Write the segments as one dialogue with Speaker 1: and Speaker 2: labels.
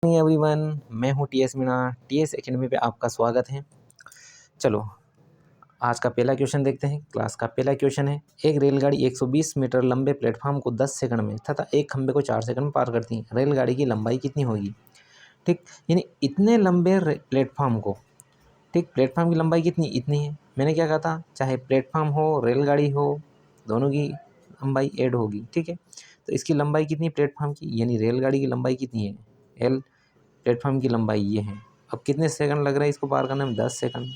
Speaker 1: Everyone, मैं हूं TS Meena. TS academy पे आपका स्वागत है। चलो आज का पहला क्वेश्चन देखते हैं। क्लास का पहला क्वेश्चन है, एक रेलगाड़ी 120 मीटर लंबे प्लेटफॉर्म को 10 सेकंड में तथा एक खंबे को 4 सेकंड में पार करती है। रेलगाड़ी की लंबाई कितनी होगी? ठीक, यानी इतने लंबे प्लेटफॉर्म को, ठीक, प्लेटफॉर्म की लंबाई कितनी? इतनी है। मैंने क्या कहा था, चाहे प्लेटफॉर्म हो रेलगाड़ी हो, दोनों की लंबाई ऐड होगी। ठीक है, तो इसकी लंबाई कितनी प्लेटफॉर्म की, यानी रेलगाड़ी की लंबाई कितनी है? एल। प्लेटफॉर्म की लंबाई ये है। अब कितने सेकंड लग रहा है इसको पार करने में? 10 सेकंड।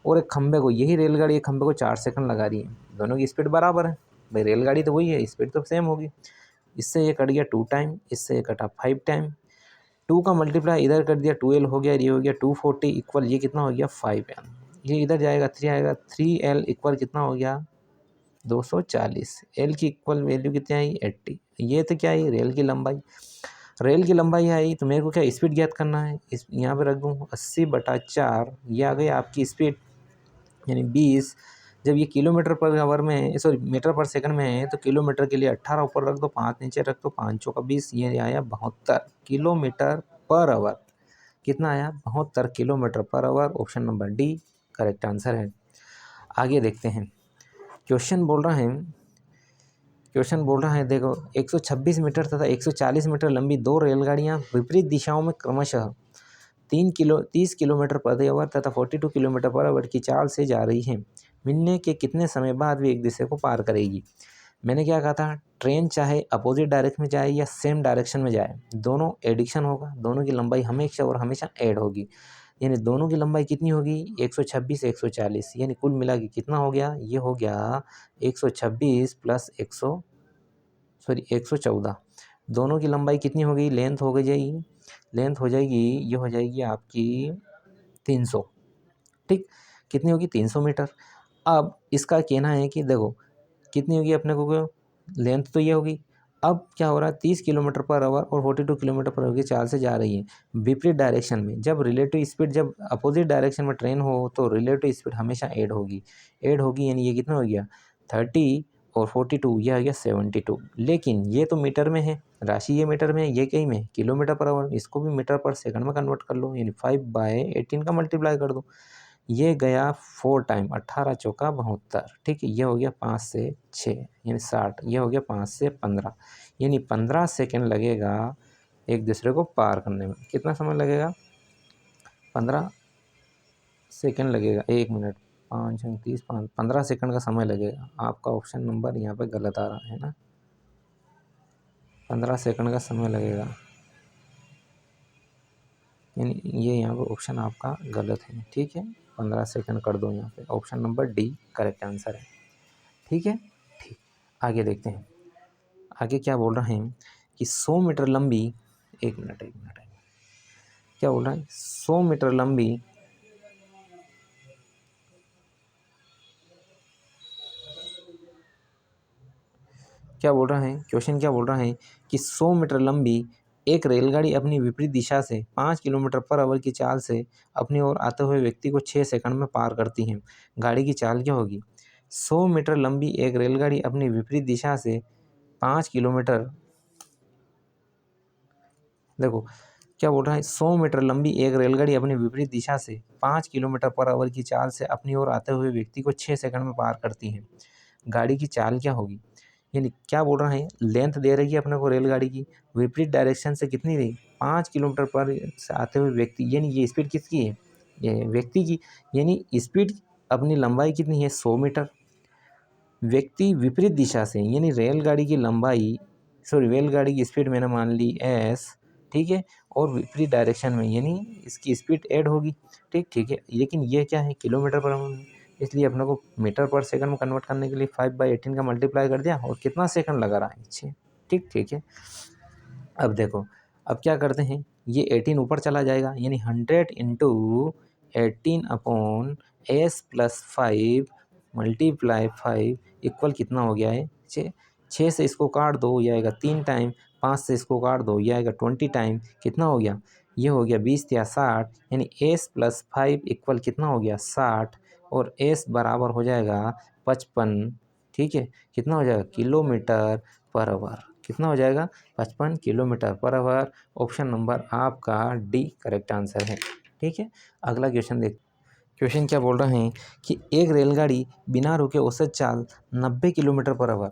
Speaker 1: और एक खंबे को, यही रेलगाड़ी एक खंबे को 4 सेकंड लगा रही है। दोनों की स्पीड बराबर है भाई, रेलगाड़ी तो वही है, स्पीड तो सेम होगी। इससे ये कट गया 2 टाइम, इससे ये कटा 5 टाइम। 2 का मल्टीप्लाई इधर कर दिया, 2L हो गया, ये हो गया 240 इक्वल ये कितना हो गया? 5L। ये इधर जाएगा 3 आएगा, 3L इक्वल कितना हो गया? 240। एल की इक्वल वैल्यू कितनी आई? 80। ये तो क्या है? रेल की लंबाई। रेल की लंबाई आई तो मेरे को क्या स्पीड ज्ञात करना है। इस यहाँ पे रख दूँ 80/4, ये आ गई आपकी स्पीड, यानी 20। जब ये किलोमीटर पर आवर में है, सॉरी मीटर पर सेकंड में है, तो किलोमीटर के लिए 18 ऊपर रख दो, 5 नीचे रख दो, 5 चौका 20, ये आया 72 किलोमीटर पर आवर। कितना आया? 72 kilometre per hour. Option number D correct answer है। आगे देखते हैं। क्वेश्चन बोल रहा है देखो, 126 मीटर तथा 140 मीटर लंबी दो रेलगाड़ियां विपरीत दिशाओं में क्रमशः 30 किलोमीटर प्रति आवर तथा 42 किलोमीटर पर आवर की चाल से जा रही हैं। मिलने के कितने समय बाद वे एक दूसरे को पार करेगी? मैंने क्या कहा था, ट्रेन चाहे अपोजिट डायरेक्शन में जाए या सेम डायरेक्शन में जाए, दोनों एडिक्शन होगा, दोनों की लंबाई हमेशा और हमेशा ऐड होगी। यानी दोनों की लंबाई कितनी होगी? 126 140, यानी कुल मिला के कितना हो गया? ये हो गया 126 प्लस 114। दोनों की लंबाई कितनी हो गई? लेंथ हो जाएगी, ये हो जाएगी आपकी 300। ठीक, कितनी होगी? 300 मीटर। अब इसका कहना है कि देखो कितनी होगी अपने को, लेंथ तो ये होगी। अब क्या हो रहा है, 30 किलोमीटर पर आवर और 42 किलोमीटर पर आवर की चाल से जा रही है विपरीत डायरेक्शन में। जब रिलेटिव स्पीड, जब अपोजिट डायरेक्शन में ट्रेन हो तो रिलेटिव स्पीड हमेशा ऐड होगी, यानी ये कितना हो गया? 30 और 42, यह आ गया 72। लेकिन ये तो मीटर में है, राशि ये मीटर में है, ये कहीं में किलोमीटर पर आवर। इसको भी मीटर पर सेकंड में कन्वर्ट कर लो, यानी 5/18 का मल्टीप्लाई कर दो। ये गया 4 टाइम, 18 चौका 72। ठीक है, ये हो गया 5 से 6 यानी 60, ये हो गया 5 से 15, यानी 15 सेकंड लगेगा एक दूसरे को पार करने में। कितना समय लगेगा? 15 सेकंड लगेगा। 1 मिनट, 5 30 5 15 सेकंड का समय लगेगा। आपका ऑप्शन नंबर यहाँ पे गलत आ रहा है ना, 15 सेकंड का समय लगेगा, यानी ये यहाँ पे ऑप्शन आपका गलत है। ठीक है, 15 सेकंड कर दो यहाँ पे। Option number D correct answer है। ठीक है, ठीक। आगे देखते हैं। आगे क्या बोल रहे हैं कि 100 मीटर लंबी, एक मिनट, क्या बोल रहा है? 100 मीटर लंबी, क्या बोल रहा है क्वेश्चन, क्या बोल रहा है कि 100 मीटर लंबी एक रेलगाड़ी अपनी विपरीत दिशा से 5 किलोमीटर पर आवर की चाल से अपनी ओर आते हुए व्यक्ति को 6 सेकंड में पार करती है। गाड़ी की चाल क्या होगी? 100 मीटर लंबी एक रेलगाड़ी अपनी विपरीत दिशा से 5 किलोमीटर, देखो क्या बोल रहा है, 100 मीटर लंबी एक रेलगाड़ी अपनी विपरीत दिशा से 5 किलोमीटर पर आवर की चाल से अपनी ओर आते हुए व्यक्ति को 6 सेकंड में पार करती है। गाड़ी की चाल क्या होगी? यानी क्या बोल रहा है, लेंथ दे रही है अपने को रेलगाड़ी की, विपरीत डायरेक्शन से कितनी रही? 5 किलोमीटर पर से आते हुए व्यक्ति, यानी ये स्पीड किसकी है? ये व्यक्ति की। यानी स्पीड, अपनी लंबाई कितनी है? 100 मीटर। व्यक्ति विपरीत दिशा से, यानी रेलगाड़ी की लंबाई, सॉरी रेलगाड़ी की स्पीड मैंने मान ली एस, ठीक है, और विपरीत डायरेक्शन में, यानी इसकी स्पीड ऐड होगी। ठीक है, लेकिन ये क्या है? किलोमीटर पर आवर में, इसलिए अपने को मीटर पर सेकंड में कन्वर्ट करने के लिए 5/18 का मल्टीप्लाई कर दिया, और कितना सेकंड लगा रहा है? 6। ठीक है। अब देखो, अब क्या करते हैं, ये 18 ऊपर चला जाएगा, यानी 100 इंटू 18/s+5 मल्टीप्लाई 5 इक्वल कितना हो गया है? 6। 6 से इसको काट दो, ये आएगा 3 टाइम। 5 से इसको काट दो, ये आएगा 20 टाइम। कितना हो गया? ये हो गया 20 या 60, यानी s+5 इक्वल कितना हो गया? 60, और s बराबर हो जाएगा 55। ठीक है, कितना हो जाएगा? Kilometre per hour. कितना हो जाएगा 55 kilometre per hour. Option number आपका डी करेक्ट आंसर है। ठीक है, अगला क्वेश्चन देख। क्वेश्चन क्या बोल रहे हैं कि एक रेलगाड़ी बिना रुके औसत चाल 90 किलोमीटर पर आवर।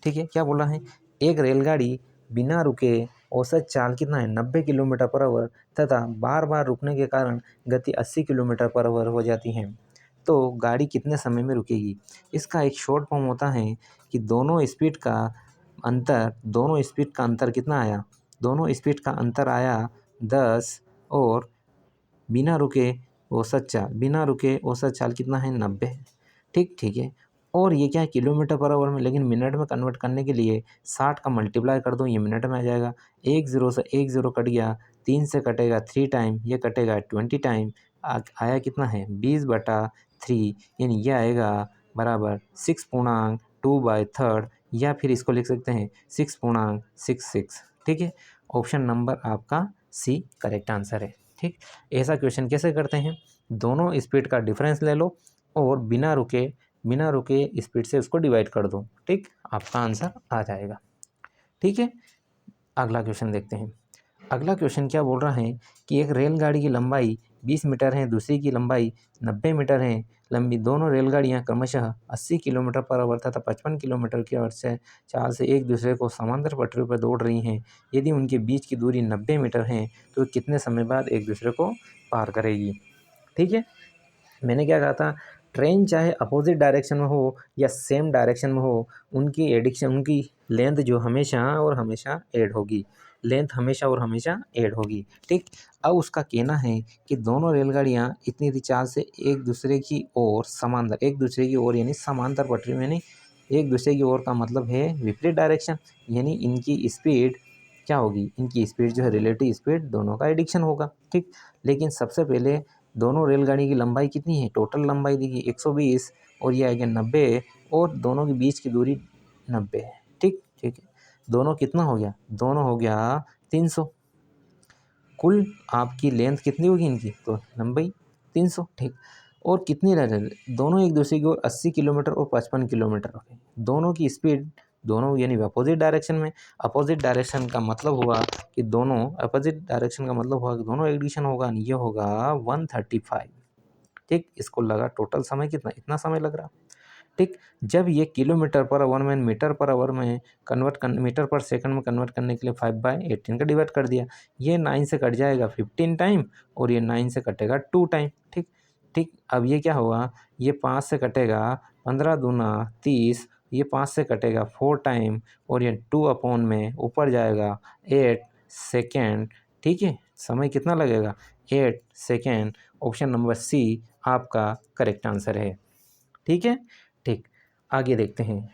Speaker 1: ठीक है, क्या बोल रहा है, एक रेलगाड़ी बिना रुके औसत चाल कितना है 90 किलोमीटर पर आवर तथा बार बार रुकने के कारण गति 80 किलोमीटर पर आवर हो जाती है, तो गाड़ी कितने समय में रुकेगी। इसका एक शॉर्ट फॉर्म होता है कि दोनों स्पीड का अंतर कितना आया, दोनों स्पीड का अंतर आया 10 और बिना रुके औसत चाल कितना है 90। ठीक है, और ये क्या है किलोमीटर पर आवर में, लेकिन मिनट में कन्वर्ट करने के लिए 60 का मल्टीप्लाई कर दो, ये मिनट में आ जाएगा। 10 से 10 कट गया, 3 से कटेगा 3 टाइम, ये कटेगा 20 टाइम, आया कितना है 20/3, यानी ये आएगा बराबर 6.2/3, या फिर इसको लिख सकते हैं 6.66। ठीक है, ऑप्शन नंबर आपका सी करेक्ट आंसर है। ठीक, ऐसा क्वेश्चन कैसे करते हैं, दोनों स्पीड का डिफरेंस ले लो और बिना रुके स्पीड से उसको डिवाइड कर दो। ठीक, आपका आंसर आ जाएगा। ठीक है, अगला क्वेश्चन देखते हैं। अगला क्वेश्चन क्या बोल रहा है कि एक रेलगाड़ी की लंबाई 20 मीटर है, दूसरी की लंबाई 90 मीटर है, लंबी दोनों रेलगाड़ियां क्रमशः 80 किलोमीटर पर आवर तथा 55 किलोमीटर की आवर से चाल से एक दूसरे को समांतर पटरियों पर दौड़ रही हैं। यदि उनके बीच की दूरी 90 मीटर है तो कितने समय बाद एक दूसरे को पार करेगी। ठीक है, मैंने क्या कहा था, ट्रेन चाहे अपोजिट डायरेक्शन में हो या सेम डायरेक्शन में हो, उनकी लेंथ जो हमेशा और हमेशा ऐड होगी, ठीक, अब उसका कहना है कि दोनों रेलगाड़ियां इतनी सी चाल से एक दूसरे की ओर यानी समांतर पटरी में, यानी एक दूसरे की ओर का मतलब है विपरीत डायरेक्शन, यानी इनकी स्पीड क्या होगी, इनकी स्पीड जो है रिलेटिव स्पीड दोनों का एडिक्शन होगा। ठीक, लेकिन सबसे पहले दोनों रेलगाड़ी की लंबाई कितनी है, टोटल लंबाई देखिए 120 और ये आ गया 90, और दोनों के बीच की दूरी 90 है। ठीक है, दोनों कितना हो गया, दोनों हो गया 300। कुल आपकी लेंथ कितनी होगी इनकी, तो लंबाई 300। ठीक, और कितनी रह रही, दोनों एक दूसरे की ओर 80 किलोमीटर और 55 किलोमीटर हो गई। दोनों की स्पीड दोनों यानी अपोजिट डायरेक्शन में, अपोजिट डायरेक्शन का मतलब हुआ कि दोनों एडिशन होगा, ये होगा 135। ठीक, इसको लगा टोटल समय कितना, इतना समय लग रहा। ठीक, जब ये किलोमीटर पर आवर में मीटर पर आवर में मीटर पर सेकंड में कन्वर्ट करने के लिए 5/18 का डिवाइड कर दिया, ये 9 से कट जाएगा 15 टाइम और ये 9 से कटेगा 2 टाइम। ठीक ठीक, अब ये क्या होगा, ये 5 से कटेगा 15 दूना 30, ये 5 से कटेगा 4 टाइम और ये 2 में ऊपर जाएगा 8 सेकेंड। ठीक है, समय कितना लगेगा 8 सेकेंड। ऑप्शन नंबर सी आपका करेक्ट आंसर है। ठीक है, ठीक, आगे देखते हैं।